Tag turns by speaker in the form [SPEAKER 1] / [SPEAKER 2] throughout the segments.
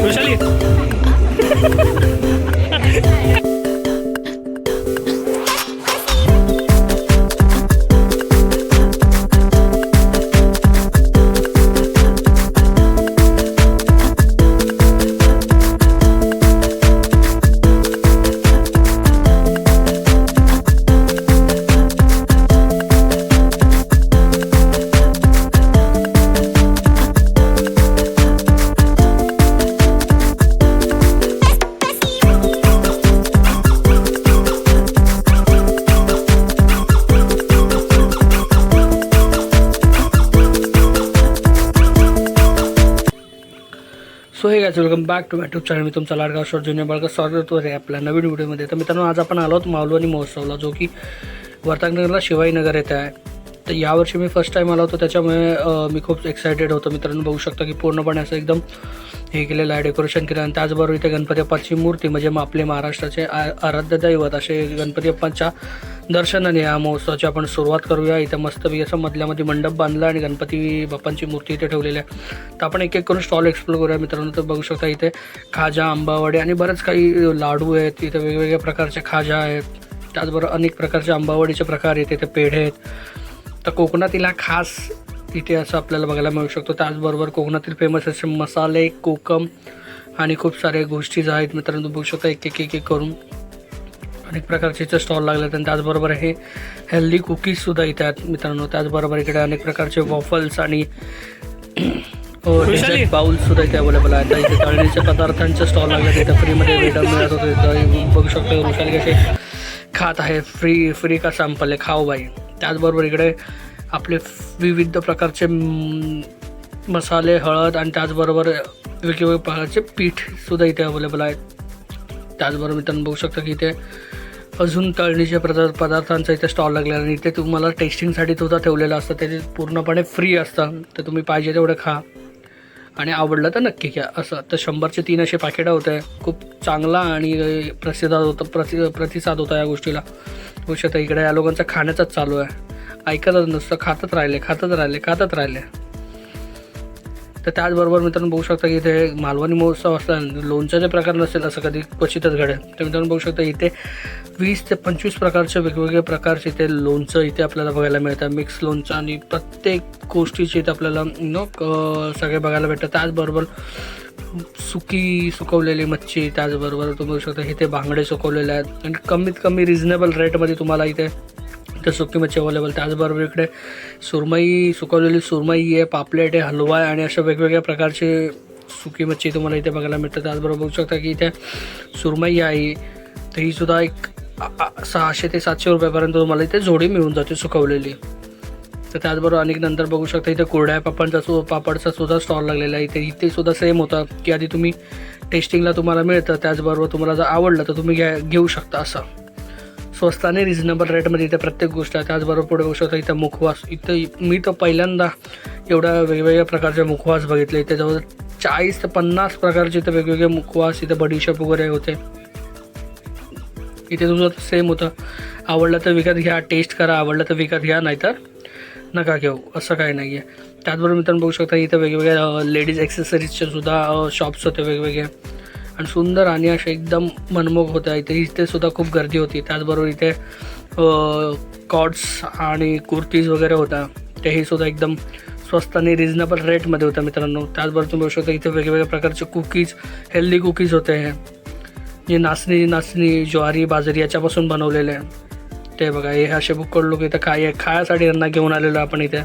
[SPEAKER 1] Vrushali so hey guys welcome back to my YouTube channel. मी तुमचा लाडका शॉर्ट जुनियर बाळका स्वागत आहे आपल्या नवीन व्हिडिओमध्ये. तर मित्रांनो आज आपण आलो आहोत मालवणी महोत्सवला, जो की वर्तकनगरला शिवाजीनगर येथे आहे. तर यावर्षी मी फर्स्ट टाईम आलो होतो, त्याच्यामुळे मी खूप एक्सायटेड होतो. मित्रांनो बघू शकता की पूर्णपणे असं एकदम हे केलेलं आहे, डेकोरेशन केलं. आणि त्याचबरोबर इथे गणपती बाप्पाची मूर्ती म्हणजे मग आपले महाराष्ट्राचे आराध्य दैवत असे गणपती बाप्पांच्या दर्शनाने या महोत्सवाची आपण सुरुवात करूया. इथे मस्तपैकी असं मधल्यामध्ये मंडप बांधला आणि गणपती बाप्पांची मूर्ती इथे ठेवलेली आहे. तर आपण एक एक करून स्टॉल एक्सप्लोर करूया मित्रांनो. तर बघू शकता इथे खाजा, आंबावडे आणि बरेच काही लाडू आहेत. इथे वेगवेगळ्या प्रकारचे खाजा आहेत, त्याचबरोबर अनेक प्रकारचे आंबावडीचे प्रकार आहेत. इथे पेढे आहेत. तर कोकणातील हा खास इथे असं आपल्याला बघायला मिळू शकतो. त्याचबरोबर कोकणातील फेमस असे मसाले, कोकम आणि खूप सारे गोष्टीज आहेत मित्रांनो. बघू शकता एक एक करून अनेक प्रकारचे इथे स्टॉल लागले आहेत. आणि त्याचबरोबर हे हेल्दी कुकीजसुद्धा इथे आहेत मित्रांनो. त्याचबरोबर इकडे अनेक प्रकारचे वॉफल्स आणि डेझर्ट बाउल्ससुद्धा इथे अवेलेबल आहेत. इथे तळणीच्या पदार्थांचे स्टॉल लागले आहेत. इथे फ्रीमध्ये वेटर मिळत होते. तर बघू शकतो वृषाली कसे खात आहे, फ्री का सॅम्पल आहे, खाऊ बाई. त्याचबरोबर इकडे आपले विविध प्रकारचे मसाले, हळद आणि त्याचबरोबर वेगवेगळ्या प्रकारचे पीठसुद्धा इथे अवेलेबल आहेत. त्याचबरोबर मित्रांनो बघू शकता की इथे अजून तळणीच्या पदार्थांचा इथे स्टॉल लागला आणि इथे तुम्हाला टेस्टिंगसाठी सुद्धा ठेवलेलं असतं. त्याचे पूर्णपणे फ्री असतं. तर तुम्ही पाहिजे तेवढं खा आणि आवडलं तर नक्की घ्या असं. तर 100चे 3 असे पॅकेटं होते. खूप चांगला आणि प्रतिसाद होता या गोष्टीला. होऊ शकतं इकडे या लोकांचा खाण्याचाच चालू आहे, ऐकतच नसतं, खातच राहिले. तर त्याचबरोबर मित्रांनो बघू शकता की इथे मालवणी महोत्सव असला लोणच्याचे प्रकार नसेल असं कधी क्वचितच घडेल. तर मित्रांनो बघू शकता इथे 20 ते 25 प्रकारचे वेगवेगळे प्रकारचे इथे लोणचं इथे आपल्याला बघायला मिळतं. मिक्स लोणचं आणि प्रत्येक गोष्टीचे इथे आपल्याला सगळे बघायला भेटतं. त्याचबरोबर सुकवलेली मच्छी, त्याचबरोबर तुम्ही बघू शकता इथे बांगडे सुकवलेले आहेत आणि कमीत कमी रिजनेबल रेटमध्ये तुम्हाला इथे सुकी मच्छी अवेलेबल. त्याचबरोबर इकडे सुकवलेली सुरमई आहे, पापलेट आहे, हलवा आहे आणि अशा वेगवेगळ्या प्रकारचे सुकी मच्छी तुम्हाला इथे बघायला मिळतं. त्याचबरोबर बघू शकता की इथे सुरमई आहे, तर ही सुद्धा एक 600 ते 700 रुपयापर्यंत तुम्हाला इथे जोडी मिळून जाते सुकवलेली. तर त्याचबरोबर अनेक नंतर बघू शकता इथे कुरड्या पापडचा सुद्धा स्टॉल लागलेला आहे. इथे सुद्धा सेम होतं की आधी तुम्ही टेस्टिंगला तुम्हाला मिळतं. त्याचबरोबर तुम्हाला जर आवडलं तर तुम्ही घेऊ शकता असं स्वस्त आणि रिजनेबल रेटमध्ये इथे प्रत्येक गोष्ट आहे. त्याचबरोबर पुढे बघू शकता इथं मुखवास. इथं मी तर पहिल्यांदा एवढ्या वेगवेगळ्या प्रकारचे मुखवास बघितले. इथे जवळ 40 ते 50 प्रकारचे इथे वेगवेगळे मुखवास, इथे बडीशेप वगैरे होते. इथे तुमचं सेम होतं, आवडलं तर विकत घ्या, टेस्ट करा, आवडलं तर विकत घ्या, नाहीतर नका घेऊ, असं काही नाही आहे. त्याचबरोबर मित्रांनो बघू शकता इथं वेगवेगळ्या लेडीज ॲक्सेसरीजचे सुद्धा शॉप्स होते वेगवेगळे आणि सुंदर आणि असे एकदम मनमोहक होत्या. इथे सुद्धा खूप गर्दी होती. त्याचबरोबर इथे कॉट्स आणि कुर्तीज वगैरे होत्या, तेही सुद्धा एकदम स्वस्त आणि रिजनेबल रेटमध्ये होत्या मित्रांनो. त्याचबरोबर तुम्ही बघू शकता इथे वेगवेगळ्या प्रकारचे कुकीज, हेल्दी कुकीज होते हे, जे नाचणी ज्वारी बाजरी याच्यापासून बनवलेले आहे. ते बघा हे असे बुक्कड लोक इथं खायासाठी यांना घेऊन आलेलो आपण इथे.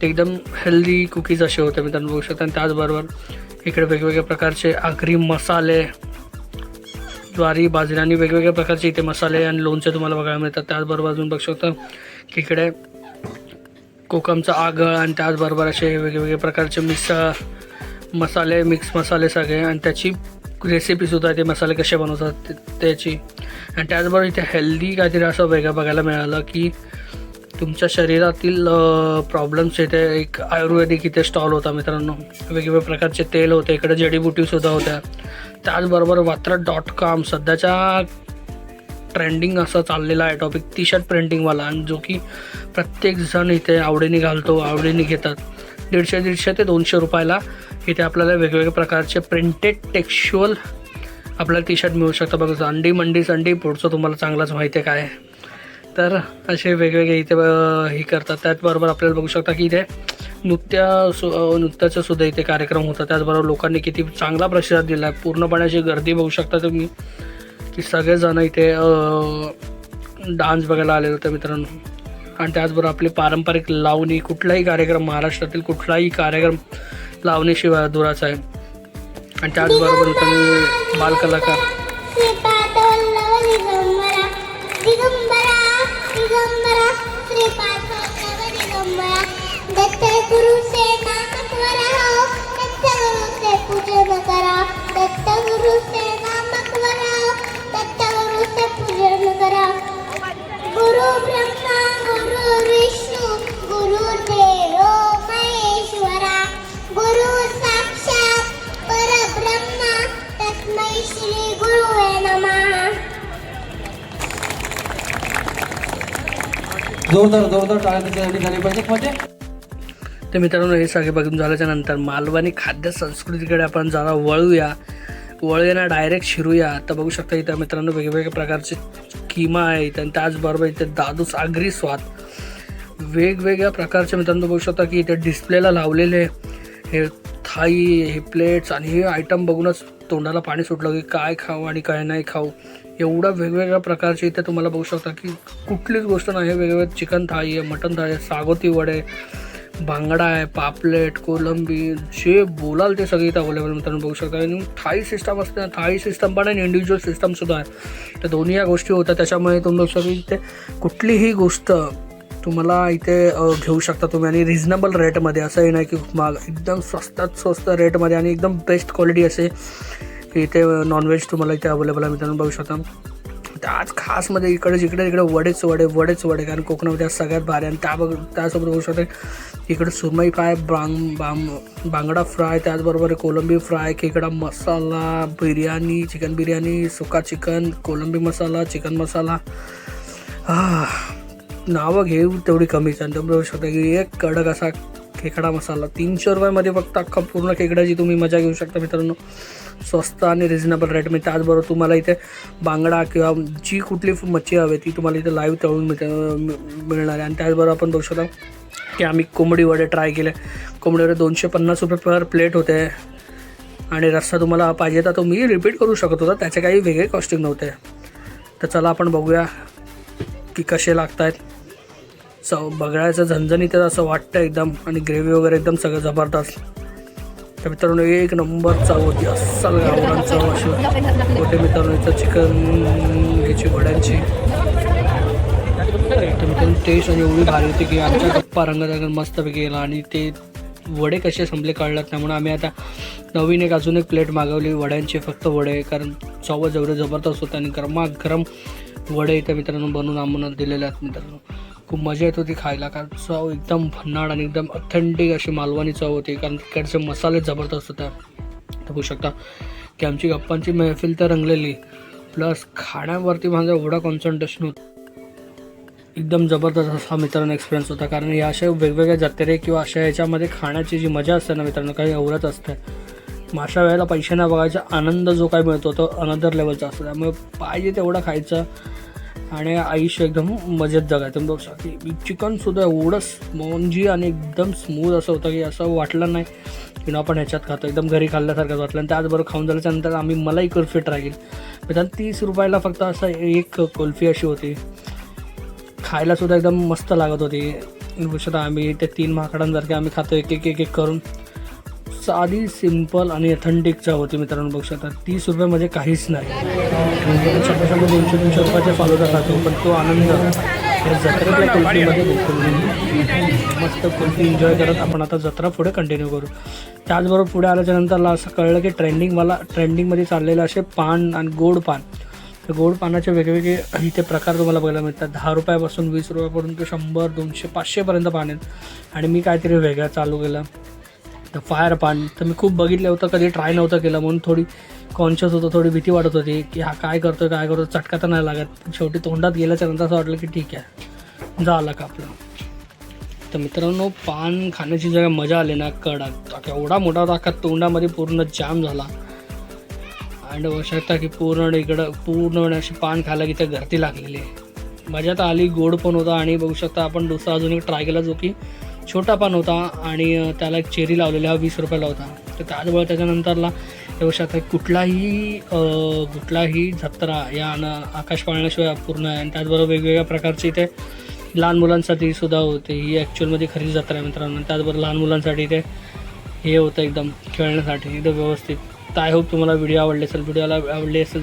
[SPEAKER 1] ते एकदम हेल्दी कुकीज असे होते मित्रांनो बघू शकता. आणि त्याचबरोबर इकडे वेगवेगळ्या प्रकारचे आगरी मसाले, ज्वारी बाजरी आणि वेगवेगळ्या प्रकारचे इथे मसाले आणि लोणचे तुम्हाला बघायला मिळतात. त्याचबरोबर अजून बघू शकता की इकडे कोकमचा आगळ आणि त्याचबरोबर असे वेगवेगळे प्रकारचे मिक्स मसाले सगळे आणि त्याची रेसिपीसुद्धा ते मसाले कसे बनवतात त्याची. आणि त्याचबरोबर इथे हेल्दी काहीतरी असं वेगळं बघायला मिळालं की तुमच्या शरीरातील प्रॉब्लेम्स इथे एक आयुर्वेदिक इथे स्टॉल होता मित्रांनो. वेगवेगळ्या प्रकारचे तेल होते, इकडे जडीबुटीसुद्धा होत्या. त्याचबरोबर वात्रा.com सध्याच्या ट्रेंडिंग असं चाललेला आहे टॉपिक, टी शर्ट प्रिंटिंगवाला, आणि जो की प्रत्येकजण इथे आवडीने घालतो, आवडीने घेतात. 150 ते 200 रुपयाला इथे आपल्याला वेगवेगळ्या प्रकारचे प्रिंटेड टेक्स्च्युअल आपल्याला टी शर्ट मिळू शकतं. बघा अंडी मंडी संडी पुढचं तुम्हाला चांगलाच माहिती आहे काय. तर असे वेगवेगळे इथे हे करतात. त्याचबरोबर आपल्याला बघू शकता की इथे नृत्याचा सुद्धा इथे कार्यक्रम होता. त्याचबरोबर लोकांनी किती चांगला प्रतिसाद दिला आहे. पूर्णपणे अशी गर्दी बघू शकता तुम्ही की सगळेजण इथे डान्स बघायला आलेले होते मित्रांनो. आणि त्याचबरोबर आपली पारंपरिक लावणी, कुठलाही कार्यक्रम महाराष्ट्रातील कुठलाही कार्यक्रम लावणीशिवाय अधुराच आहे. आणि त्याचबरोबर मित्रांनो बालकलाकार
[SPEAKER 2] गुरु ब्रह्मा गुरु विष्णु गुरुदेव महेश्वरा गुरु साक्षात परब्रह्मा तस्मै श्री गुरुवे नमः.
[SPEAKER 3] जोरदार टाळ्यांची झाली पाहिजे म्हणजे.
[SPEAKER 1] तर मित्रांनो हे सगळे बघून झाल्याच्या नंतर मालवणी खाद्य संस्कृतीकडे आपण जरा वळूया ना डायरेक्ट शिरूया. तर बघू शकता इथं मित्रांनो वेगवेगळ्या प्रकारचे किमा आहेत. आणि त्याचबरोबर इथे दादू सागरी स्वाद वेगवेगळ्या प्रकारचे मित्रांनो बघू शकता की इथे डिस्प्लेला लावलेले हे थाई, हे प्लेट्स आणि हे आयटम बघूनच तोंडाला पाणी सुटलं की काय खाऊ आणि काय नाही खाऊ. एवढ्या वेगवेगळ्या प्रकारचे इथे तुम्हाला बघू शकता की कुठलीच गोष्ट नाही. वेगवेगळे चिकन थाळी आहे, मटन थाळी आहे, सागोती वडे, बांगडा आहे, पापलेट, कोलंबी, जे बोलाल ते सगळे इथं अवेलेबल मित्रांनो बघू शकता. आणि थाळी सिस्टम असते, थाळी सिस्टम पण आहे, इंडिव्हिज्युअल सिस्टमसुद्धा आहे. तर दोन्ही या गोष्टी होत्या. त्याच्यामुळे तुम्ही बघू शकता इथे कुठलीही गोष्ट तुम्हाला इथे घेऊ शकता तुम्ही. आणि रिजनेबल रेटमध्ये, असंही नाही की माग एकदम स्वस्त रेटमध्ये आणि एकदम बेस्ट क्वालिटी असे इथे नॉनव्हेज तुम्हाला इथे अवेलेबल आहे मित्रांनो बघू शकता. आज खासमध्ये इकडे वडेच वडे कारण कोकणामध्ये सगळ्यात भारी. आणि त्यासोबत बघू शकता इकडे सुरमई फ्राय, बांगडा फ्राय, त्याचबरोबर कोलंबी फ्राय, खेकडा मसाला, बिर्याणी, चिकन बिर्याणी, सुका चिकन, कोलंबी मसाला, चिकन मसाला. नावं घेऊ तेवढी कमीच. आणि तुम्ही बघू शकता की एक कडक असा खेकडा मसाला 300 रुपयामध्ये फक्त अख्खा पूर्ण खेकड्याची तुम्ही मजा घेऊ शकता मित्रांनो. स्वस्त आणि रिजनेबल रेटमध्ये. त्याचबरोबर तुम्हाला इथे बांगडा किंवा जी कुठली मच्छी हवी ती तुम्हाला इथे लाईव्ह तळून मिळणार आहे. आणि त्याचबरोबर आपण बघू शकता की आम्ही कोंबडी वडे ट्राय केले. कोंबडी वडे 250 रुपये पर प्लेट होते. आणि रस्सा तुम्हाला पाहिजे तर तुम्ही रिपीट करू शकत होता, त्याचे काही वेगळे कॉस्टिंग नव्हते. तर चला आपण बघूया की कसे लागत आहेत. बघायचं झणझणीत असं वाटतं एकदम. आणि ग्रेव्ही वगैरे एकदम सगळं जबरदस्त. तर मित्रांनो एक नंबर चव होती, अस्सल गावरान चव अशी होते मित्रांनो. इथं चिकन घ्यायची वड्यांची. तर मित्रांनो टेस्ट आणि एवढी भारी होती की आमच्या गप्पा रंगात मस्तपैकी गेला. आणि ते वडे कसे संपले कळलं. त्यामुळे आम्ही आता नवीन अजून एक प्लेट मागवली वड्यांची, फक्त वडे, कारण चव जेवढे जबरदस्त होते. आणि गरमागरम वडे इथे मित्रांनो बनवून आम्हाला दिलेले आहेत मित्रांनो. खूप मजा येत होती खायला, कारण चव एकदम भन्नाट आणि एकदम ऑथेंटिक अशी मालवणी चव होती. कारण तिकडचे मसाले जबरदस्त होते. बघू शकता की आमची गप्पांची महफिल तर रंगलेली, प्लस खाण्यावरती माझा एवढा कॉन्सन्ट्रेशन होतं. एकदम जबरदस्त असा मित्रांनो एक्सपिरियन्स होता. कारण या अशा वेगवेगळ्या जत्रे किंवा अशा याच्यामध्ये खाण्याची जी मजा असते ना मित्रांनो काही एवढंच असते. अशा वेळेला पैसे न बघायचा आनंद जो काय मिळतो तो अनदर लेवलचा असतो. त्यामुळे पाहिजे तेवढं खायचं आणि आयुष्य एकदम मजेत जगायचं. बघू शकता चिकनसुद्धा एवढं स्पॉन्जी आणि एकदम स्मूथ असं होतं की असं वाटलं नाही की आपण ह्याच्यात खातो. एकदम घरी खाल्ल्यासारखं वाटलं. आणि त्याचबरोबर खाऊन झाल्याच्यानंतर आम्ही मलाई कुल्फी ट्राय केली. मित्रांनो 30 रुपयाला फक्त असं एक कुल्फी अशी होती. खायलासुद्धा एकदम मस्त लागत होती. बघू शकता आम्ही ते 3 माकडांसारखे आम्ही खातो एक एक करून. साधी सिंपल आणि ऑथेंटिक चव होती मित्रांनो. बघू शकता 30 रुपयामध्ये काहीच नाही. 100-200 रुपयाच्या फालुदा खातो, पण तो आनंद जत्रेतल्या कुल्फीमध्ये बिलकुल नाही. मस्त कुल्फी एन्जॉय करत आपण आता जत्रा पुढे कंटिन्यू करू. त्याचबरोबर पुढे आल्याच्यानंतर असं कळलं की ट्रेंडिंगमध्ये चाललेलं असे पान आणि गोड पान. तर गोड पानाचे वेगवेगळे इथे प्रकार तुम्हाला बघायला मिळतात. 10 रुपयापासून 20 रुपयापर्यंत 100, 200, 500पर्यंत पान आहेत. आणि मी काहीतरी वेगळं चालू केलं तर फायर पान. तर मी खूप बघितलं होतं, कधी ट्राय नव्हतं केलं, म्हणून थोडी कॉन्शियस होतं, थोडी भीती वाटत होती की हा काय करतो चटका तर नाही लागत. शेवटी तोंडात गेल्याच्या नंतर असं वाटलं की ठीक आहे झालं का आपलं. तर मित्रांनो पान खाण्याची जरा मजा आली ना, कडक एवढा मोठा होता अख्खा तोंडामध्ये पूर्ण जाम झाला. आणि बघू शकता की पूर्ण इकडं पूर्ण अशी पान खायला की त्या गर्दी लागलेली आहे. मजा तर आली, गोड पण होता. आणि बघू शकता आपण दुसरा अजून एक ट्राय केला जो की छोटा पान होता आणि त्याला एक चेरी लावलेला, हा 20 रुपयाला होता. तर त्याचबरोबर त्याच्यानंतरला बघू शकता कुठलाही जत्रा या आकाश पाळण्याशिवाय पूर्ण आहे. आणि त्याचबरोबर वेगवेगळ्या प्रकारचे इथे लहान मुलांसाठी सुद्धा होते. ही ॲक्च्युअलमध्ये खरी जत्रा आहे मित्रांनो. त्याचबरोबर लहान मुलांसाठी इथे हे होतं एकदम खेळण्यासाठी एकदम व्यवस्थित. तर आय होप तुम्हाला व्हिडिओ आवडले असेल. व्हिडिओला आवडले असेल